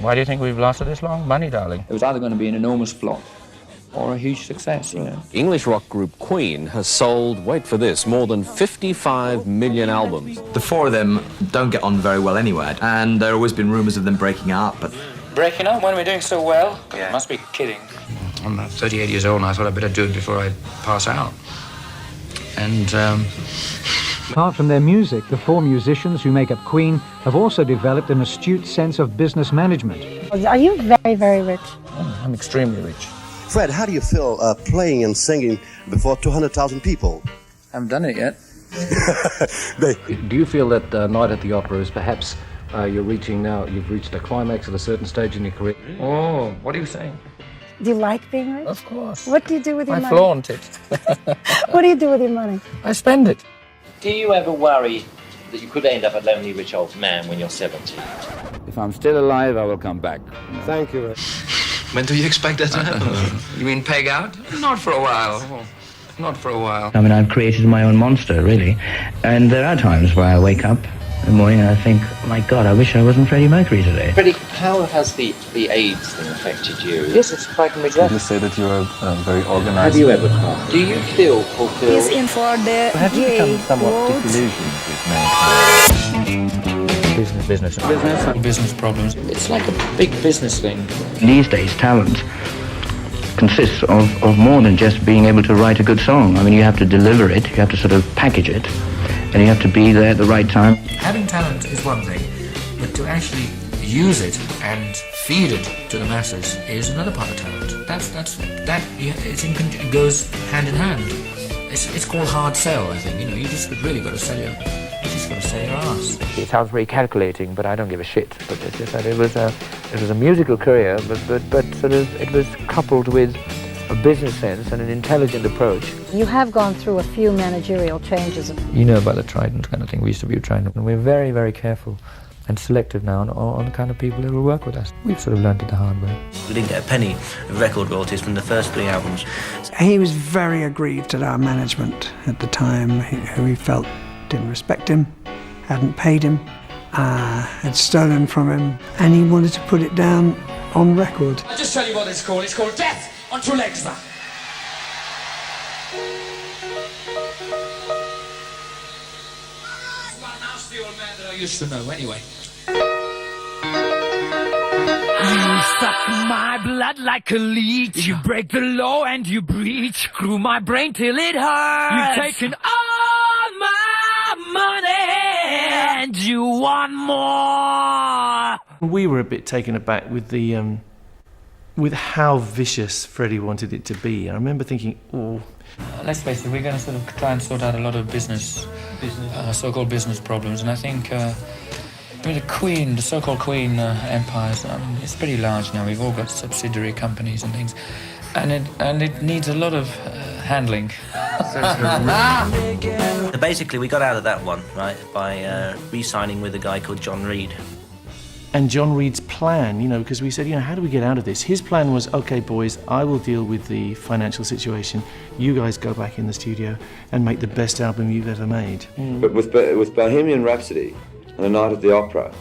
Why do you think we've lasted this long? Money, darling. It was either going to be an enormous flop or a huge success, you know. English rock group Queen has sold, wait for this, more than 55 million albums. The four of them don't get on very well anyway, and there have always been rumours of them breaking up, but... Breaking up when we're doing so well? Yeah. You must be kidding. I'm 38 years old and I thought I'd better do it before I pass out. And, Apart from their music, the four musicians who make up Queen have also developed an astute sense of business management. Are you very, very rich? I'm extremely rich. Fred, how do you feel playing and singing before 200,000 people? I haven't done it yet. Do you feel that Night at the Opera is perhaps you've reached a climax at a certain stage in your career? Oh, what are you saying? Do you like being rich? Of course. What do you do with your I money? flaunt it. What do you do with your money? I spend it. Do you ever worry that you could end up a lonely rich old man when you're 70? If I'm still alive, I will come back. Thank you. When do you expect that to happen? You mean peg out? Not for a while. Not for a while. I mean, I've created my own monster, really. And there are times where I wake up in the morning and I think, oh my God, I wish I wasn't Freddie Mercury today. Freddie, how has the AIDS thing affected you? Yes, it's quite regrettable. Would you say that you are very organized? Have you ever tried? Do you feel fulfilled? He's in for the Have you become somewhat disillusioned with mankind? Business problems. It's like a big business thing. These days, talent consists of more than just being able to write a good song. I mean, you have to deliver it, you have to sort of package it, and you have to be there at the right time. Having talent is one thing, but to actually use it and feed it to the masses is another part of talent. It goes hand in hand. It's called hard sell, I think. You know, you just really got to sell your ass. It sounds very calculating, but I don't give a shit. But it's just that it was a musical career, but sort of it was coupled with a business sense and an intelligent approach. You have gone through a few managerial changes. You know about the Trident kind of thing. We used to be a Trident, and we're very, very careful and selective now on the kind of people who will work with us. We've sort of learned it the hard way. We didn't get a penny of record royalties from the first 3 albums. He was very aggrieved at our management at the time, who he felt didn't respect him, hadn't paid him, had stolen from him, and he wanted to put it down on record. I'll just tell you what it's called. It's called Death on 2 Legs. Well, now's the old man that I used to know, anyway. You suck my blood like a leech. You break the law and you breach through my brain till it hurts. You've taken all my money and you want more. We were a bit taken aback with with how vicious Freddie wanted it to be. I remember thinking, oh. Let's face it, we're going to sort of try and sort out a lot of so-called business problems, and I think the so-called Queen empires, it's pretty large now. We've all got subsidiary companies and things, and it needs a lot of handling. So basically, we got out of that one, right, by re-signing with a guy called John Reid. And John Reid's plan, you know, because we said, you know, how do we get out of this? His plan was, okay, boys, I will deal with the financial situation. You guys go back in the studio and make the best album you've ever made. But with Bohemian Rhapsody and A Night at the Opera,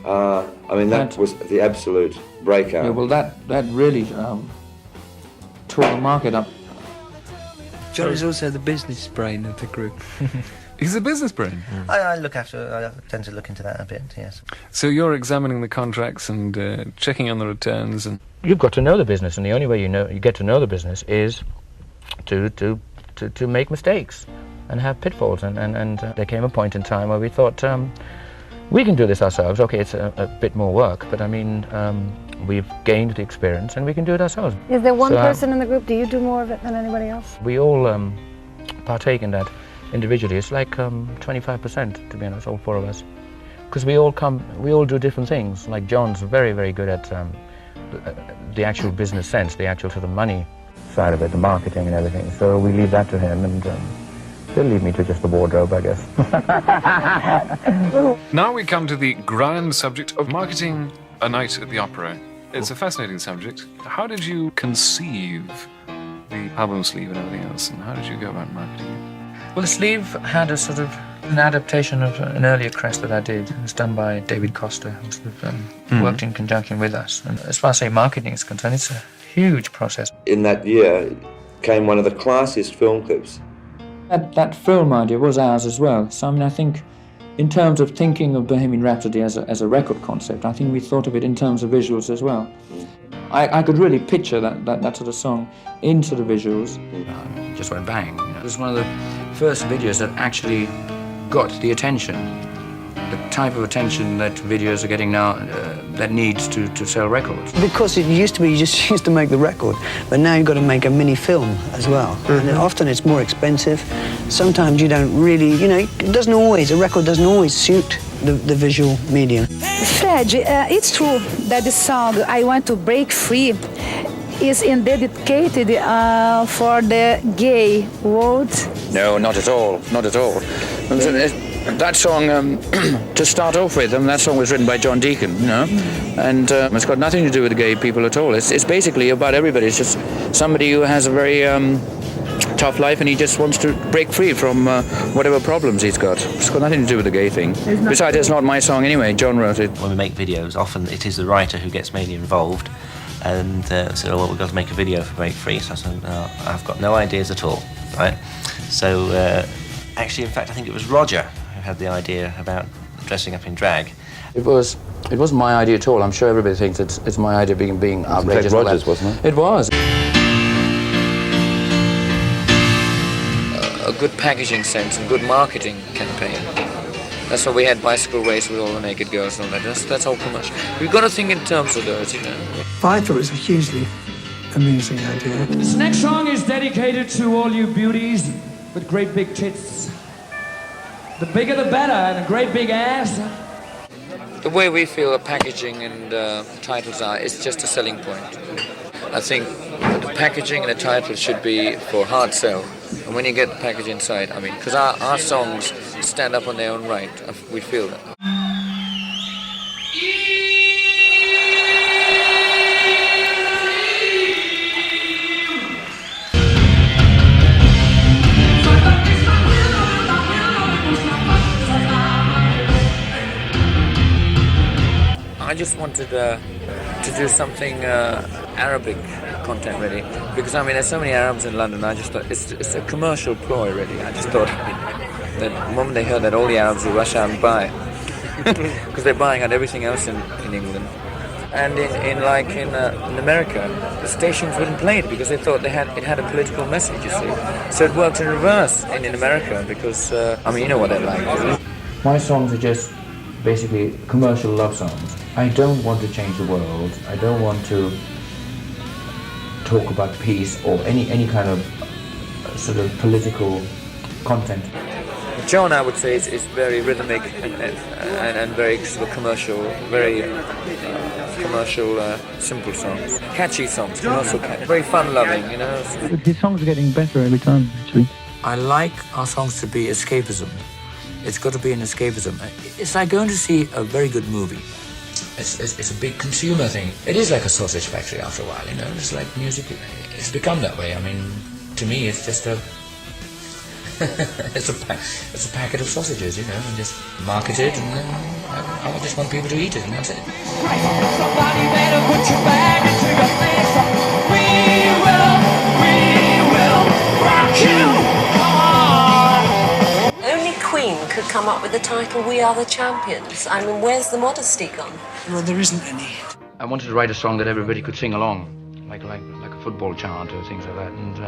I mean, that was the absolute breakout. Yeah, well, that really tore the market up. John is also the business brain of the group. He's a business brain. I tend to look into that a bit, yes. So you're examining the contracts and checking on the returns, and You've got to know the business, and the only way you get to know the business is to make mistakes and have pitfalls. And there came a point in time where we thought, we can do this ourselves. Okay, it's a bit more work, but I mean, we've gained the experience and we can do it ourselves. Is there one person in the group? Do you do more of it than anybody else? We all partake in that individually. It's like 25%, to be honest, all 4 of us, because we all do different things. Like John's very, very good at the actual business sense, the actual sort of money side of it, the marketing and everything. So we leave that to him, and he'll leave me to just the wardrobe, I guess. now we come to the grand subject of marketing A Night at the Opera. It's a fascinating subject. How did you conceive the album sleeve and everything else, and how did you go about marketing it? Well, the sleeve had a sort of An adaptation of an earlier Crest that I did. It was done by David Costa, who sort of, worked in conjunction with us. And as far as, say, marketing is concerned, it's a huge process. In that year came one of the classiest film clips. That film idea was ours as well. So, I mean, I think in terms of thinking of Bohemian Rhapsody as a record concept, I think we thought of it in terms of visuals as well. I could really picture that sort of song into the visuals. Just went bang. You know, it was one of the first videos that actually got the attention, the type of attention that videos are getting now that needs to sell records. Because it used to be you just used to make the record, but now you've got to make a mini film as well. And often it's more expensive. Sometimes you don't really, you know, a record doesn't always suit the visual medium. Fred, it's true that the song I Want to Break Free is dedicated for the gay world? No, not at all, not at all. That song, to start off with, that song was written by John Deacon, you know, and it's got nothing to do with gay people at all. It's basically about everybody. It's just somebody who has a very tough life and he just wants to break free from whatever problems he's got. It's got nothing to do with the gay thing. Besides, it's not my song anyway. John wrote it. When we make videos, often it is the writer who gets mainly involved, and said, "Oh, well, we've got to make a video for Break Free." So I said, "No, I've got no ideas at all." Right? So actually, in fact, I think it was Roger who had the idea about dressing up in drag. It wasn't my idea at all. I'm sure everybody thinks it's my idea being outrageous. Roger's, wasn't it? It was. A good packaging sense and good marketing campaign. That's why we had bicycle race with all the naked girls and all that. That's all commercial. We've got to think in terms of those, you know. I thought it was a hugely amusing idea. This next song is dedicated to all you beauties with great big tits. The bigger the better, and a great big ass. The way we feel the packaging and titles are, it's just a selling point. I think the packaging and the title should be for hard sell. And when you get the package inside, I mean, because our songs stand up on their own right, we feel that. I just wanted to do something Arabic content, really, because I mean there's so many Arabs in London. I just thought it's a commercial ploy, really. I just thought that the moment they heard that, all the Arabs will rush out and buy, because they're buying out everything else in England, and in America, the stations wouldn't play it because they thought it had a political message. You see, so it worked in reverse in America because I mean you know what they're like. My songs are just basically commercial love songs. I don't want to change the world. I don't want to talk about peace or any kind of sort of political content. John, I would say, is very rhythmic and very sort of commercial, very commercial, simple songs. Catchy songs, but also very fun-loving, you know. His songs are getting better every time, actually. I like our songs to be escapism. It's got to be an escapism. It's like going to see a very good movie. It's a big consumer thing. It is like a sausage factory after a while, you know. It's like music. It's become that way. I mean, to me, it's just a it's a packet of sausages, you know, and just market it, and I just want people to eat it, and that's it. Somebody better put your bag into your face. We will rock you. Queen could come up with the title "We Are the Champions." I mean, where's the modesty gone? Well, there isn't any. I wanted to write a song that everybody could sing along, like a football chant or things like that. And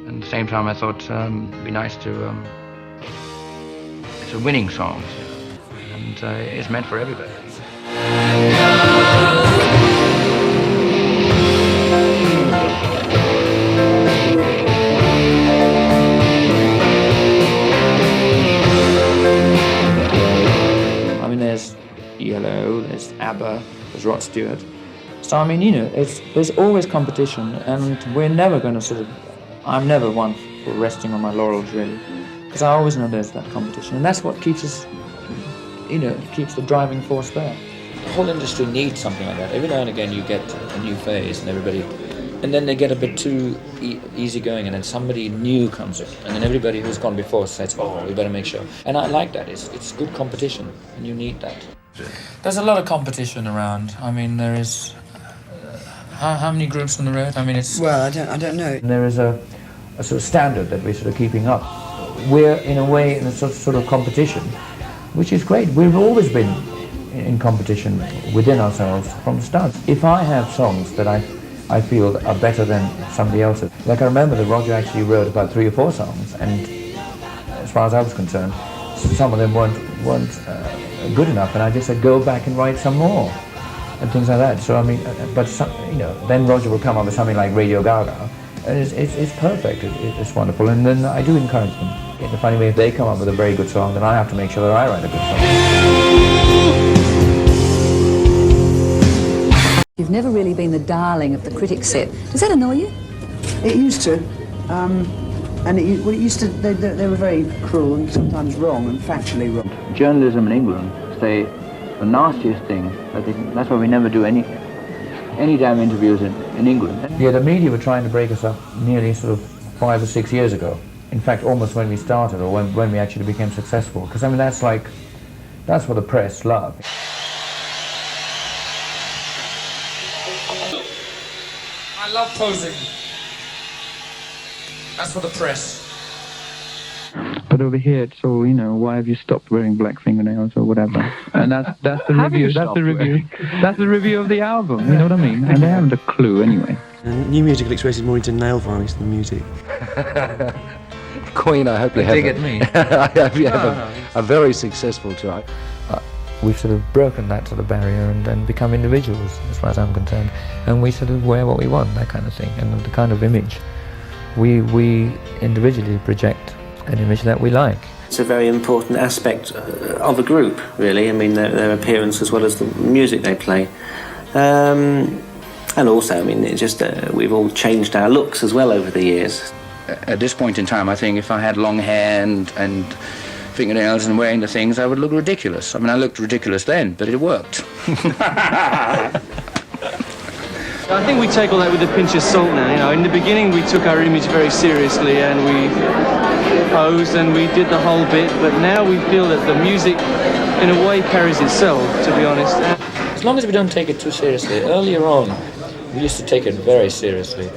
at the same time, I thought it'd be nice to. It's a winning song, and it's meant for everybody. There's Yellow, there's ABBA, there's Rod Stewart. So I mean, you know, there's always competition, and we're never going to I'm never one for resting on my laurels, really, because I always know there's that competition, and that's what keeps us, you know, keeps the driving force there. The whole industry needs something like that. Every now and again you get a new phase, and everybody and then they get a bit too easygoing, and then somebody new comes in, and then everybody who's gone before says, "Oh, we better make sure." And I like that. It's good competition, and you need that. There's a lot of competition around. I mean, there is. How many groups on the road? I mean, it's. Well, I don't know. There is a sort of standard that we're sort of keeping up. We're in a way in a sort of competition, which is great. We've always been in competition within ourselves from the start. If I have songs that I feel are better than somebody else's, like I remember that Roger actually wrote about 3 or 4 songs, and as far as I was concerned, some of them weren't good enough, and I just said go back and write some more and things like that. So I mean, but some, then Roger will come up with something like Radio Gaga, and it's perfect. It's wonderful, and then I do encourage them. In a funny way, if they come up with a very good song, then I have to make sure that I write a good song. You've never really been the darling of the critics set. Does that annoy you? It used to. And it used to, they were very cruel and sometimes wrong and factually wrong. Journalism in England say the nastiest thing, that's why we never do any damn interviews in England. Yeah, the media were trying to break us up nearly sort of 5 or 6 years ago. In fact, almost when we started, or when we actually became successful. Because I mean, that's what the press love. I love posing. That's for the press. But over here, it's all, why have you stopped wearing black fingernails or whatever? And that's the review. That's the review. That's the review of the album. You know what I mean? And they haven't a clue anyway. New Musical Express is more into nail varnish than music. Queen, I hope you have dig at me. I hope you have a very successful tour. We've sort of broken that sort of barrier and become individuals, as far as I'm concerned. And we sort of wear what we want, that kind of thing, and the kind of image. We individually project an image that we like. It's a very important aspect of a group, really. I mean, their appearance as well as the music they play. And also, I mean, it just we've all changed our looks as well over the years. At this point in time, I think if I had long hair and fingernails and wearing the things, I would look ridiculous. I mean, I looked ridiculous then, but it worked. I think we take all that with a pinch of salt now. In the beginning we took our image very seriously and we posed and we did the whole bit, but now we feel that the music in a way carries itself, to be honest. As long as we don't take it too seriously. Earlier on, we used to take it very seriously,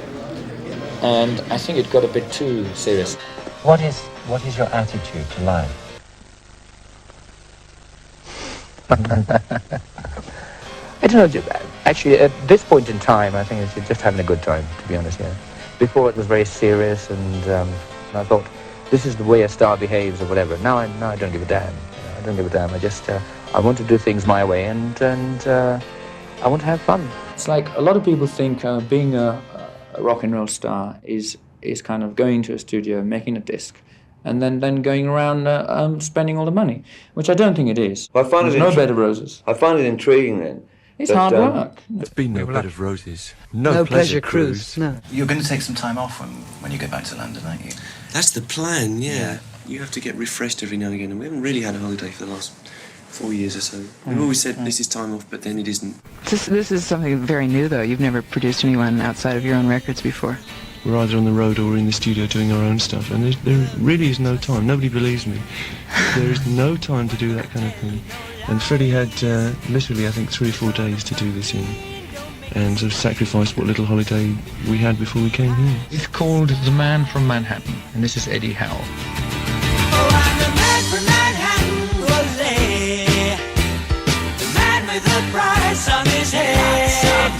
and I think it got a bit too serious. What is your attitude to life? I don't know, actually at this point in time I think it's just having a good time, to be honest, yeah. Before it was very serious and I thought this is the way a star behaves or whatever. Now I don't give a damn. I don't give a damn. I just I want to do things my way and I want to have fun. It's like a lot of people think being a rock and roll star is kind of going to a studio, making a disc, and then going around spending all the money, which I don't think it is. There's no bed of roses. I find it intriguing then. It's hard work. There's been no bed of roses. No pleasure cruise. No. You're going to take some time off when you go back to London, aren't you? That's the plan, yeah. You have to get refreshed every now and again, and we haven't really had a holiday for the last 4 years or so. We've always said this is time off, but then it isn't. This is something very new, though. You've never produced anyone outside of your own records before. We're either on the road or in the studio doing our own stuff, and there really is no time. Nobody believes me. There is no time to do that kind of thing. And Freddie had literally, I think, 3 or 4 days to do this in, and sort of sacrificed what little holiday we had before we came here. It's called The Man from Manhattan, and this is Eddie Howe. Oh, I'm the man from Manhattan, ole. The man with the price on his head.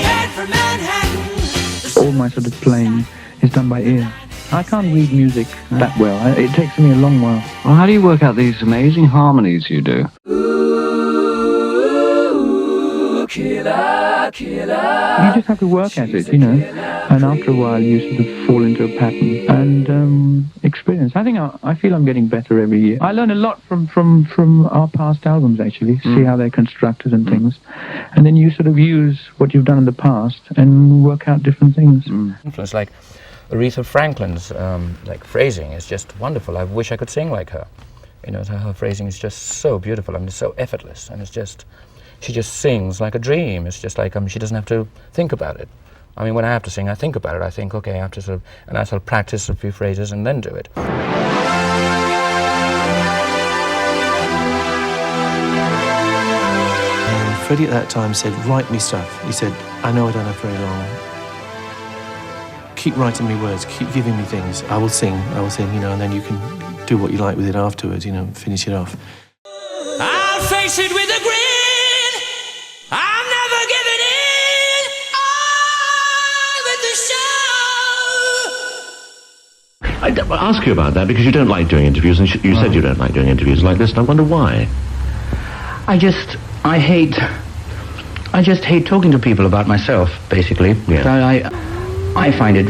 Man from Manhattan. All my sort of playing is done by ear. I can't read music that well. It takes me a long while. Well, how do you work out these amazing harmonies you do? Ooh, killer, killer. You just have to work at it, and after a while you sort of fall into a pattern and experience. I think I feel I'm getting better every year. I learn a lot from our past albums, actually, see how they're constructed and things. And then you sort of use what you've done in the past and work out different things. Influence like Aretha Franklin's phrasing is just wonderful. I wish I could sing like her. Her phrasing is just so beautiful. I mean, it's so effortless, and it's just she just sings like a dream. It's just like she doesn't have to think about it. I mean, when I have to sing, I think about it. I think, okay, I have to sort of, and I sort of practice a few phrases and then do it. And Freddie at that time said, write me stuff. He said, I know I don't have very long. Keep writing me words, keep giving me things. I will sing, you know, and then you can do what you like with it afterwards, you know, finish it off. I'll face it with a grin. I'm never giving in. On with the show. I ask you about that because you don't like doing interviews, and you said you don't like doing interviews like this, and I wonder why. I just hate talking to people about myself, basically. Yeah. I find it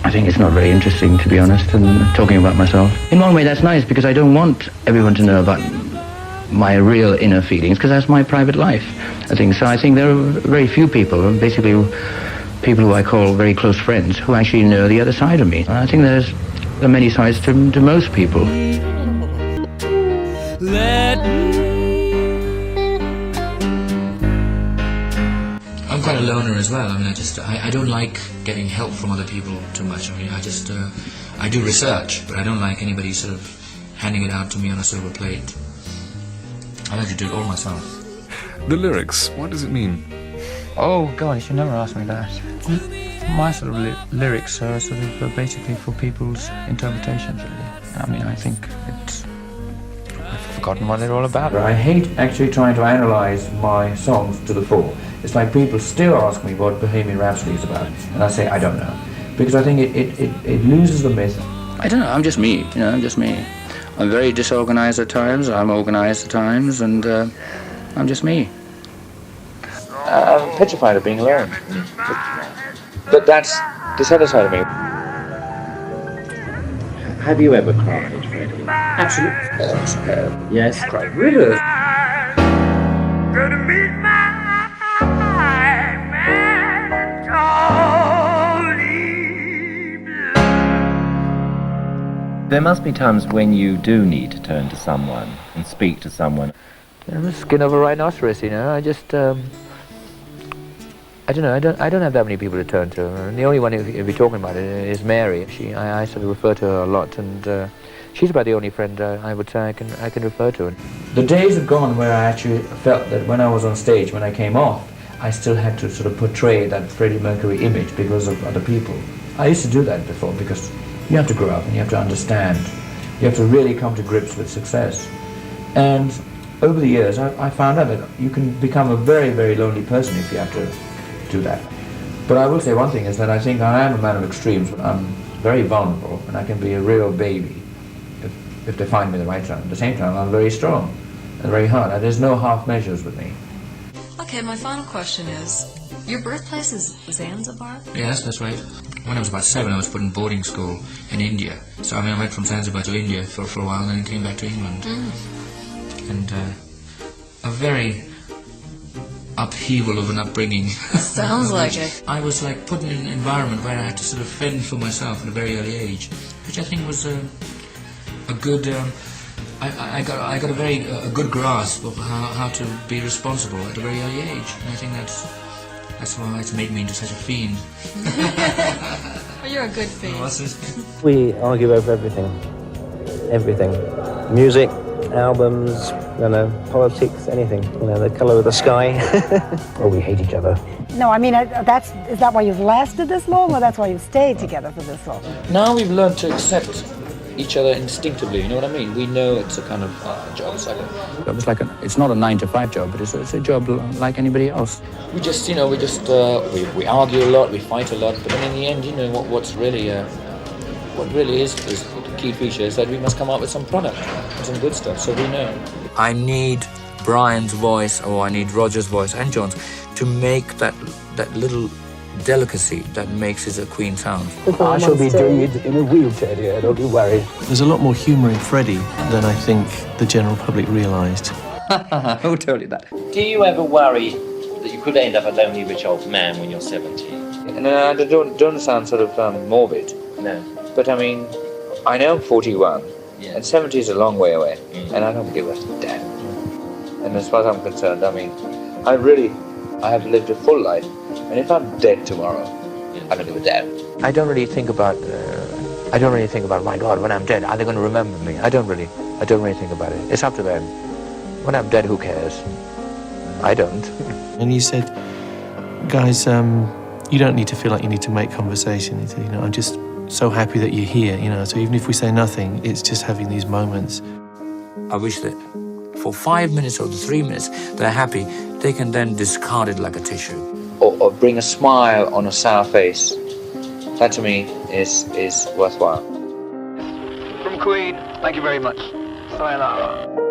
I think it's not very interesting, to be honest, and talking about myself. In one way, that's nice, because I don't want everyone to know about my real inner feelings, because that's my private life, I think. So I think there are very few people, basically people who I call very close friends, who actually know the other side of me. And I think there are many sides to most people. I'm quite a loner as well. I mean, I don't like getting help from other people too much. I mean, I do research, but I don't like anybody sort of handing it out to me on a silver plate. I like to do it all myself. The lyrics, what does it mean? Oh God, you should never ask me that. My sort of lyrics are sort of basically for people's interpretations, really. I mean, I think I've forgotten what they're all about. I hate actually trying to analyse my songs to the full. It's like people still ask me what Bohemian Rhapsody is about, and I say I don't know, because I think it loses the myth. I don't know. I'm just me. You know, I'm just me. I'm very disorganized at times. I'm organized at times, and I'm just me. I'm petrified of being alone. But that's this other side of me. Have you ever cried, Freddie? Absolutely. Yes. Cried rivers. There must be times when you do need to turn to someone and speak to someone. I'm the skin of a rhinoceros, you know. I just, I don't know. I don't have that many people to turn to. And the only one if you're talking about it is Mary. I sort of refer to her a lot, and she's about the only friend I would say I can refer to. The days have gone where I actually felt that when I was on stage, when I came off, I still had to sort of portray that Freddie Mercury image because of other people. I used to do that before because you have to grow up and you have to understand. You have to really come to grips with success. And over the years, I found out that you can become a very, very lonely person if you have to do that. But I will say one thing is that I think I am a man of extremes. I'm very vulnerable and I can be a real baby if they find me the right time. At the same time, I'm very strong and very hard. And there's no half measures with me. Okay, my final question is, your birthplace is Zanzibar? Yes, that's right. When I was about 7, I was put in boarding school in India. So I mean, I went from Zanzibar to India for a while and then came back to England. And a very upheaval of an upbringing. Sounds like it. I was like put in an environment where I had to sort of fend for myself at a very early age, which I think was a good. I got a very good grasp of how to be responsible at a very early age, and I think that's why it's made me into such a fiend. Well, you're a good fiend. We argue over everything. Everything. Music, albums, you know, politics, anything. You know, the colour of the sky. Well, we hate each other. No, I mean, is that why you've lasted this long, or that's why you've stayed together for this long? Now we've learned to accept each other instinctively, you know what I mean? We know it's a kind of job. It's not a 9-to-5 job, but it's a job like anybody else. We just, you know, we argue a lot, we fight a lot, but then in the end, you know, what really is the key feature is that we must come up with some product, some good stuff, so we know. I need Brian's voice, or I need Roger's voice, and John's, to make that little delicacy that makes it a Queen sound. I shall be doing it in a wheelchair, dear, don't you worry. There's a lot more humour in Freddie than I think the general public realised. Who told you that? Do you ever worry that you could end up a lonely rich old man when you're 70? And I don't sound sort of morbid. No. But I mean, I know I'm 41, and 70 is a long way away, and I don't give a damn. And as far as I'm concerned, I mean, I have lived a full life. And if I'm dead tomorrow, I don't give a damn. I don't really think about, my God, when I'm dead, are they going to remember me? I don't really think about it. It's up to them. When I'm dead, who cares? I don't. And you said, guys, you don't need to feel like you need to make conversation. He said, I'm just so happy that you're here, so even if we say nothing, it's just having these moments. I wish that for 5 minutes or 3 minutes they're happy, they can then discard it like a tissue. Or bring a smile on a sour face. That to me is worthwhile. From Queen, thank you very much. Sayonara.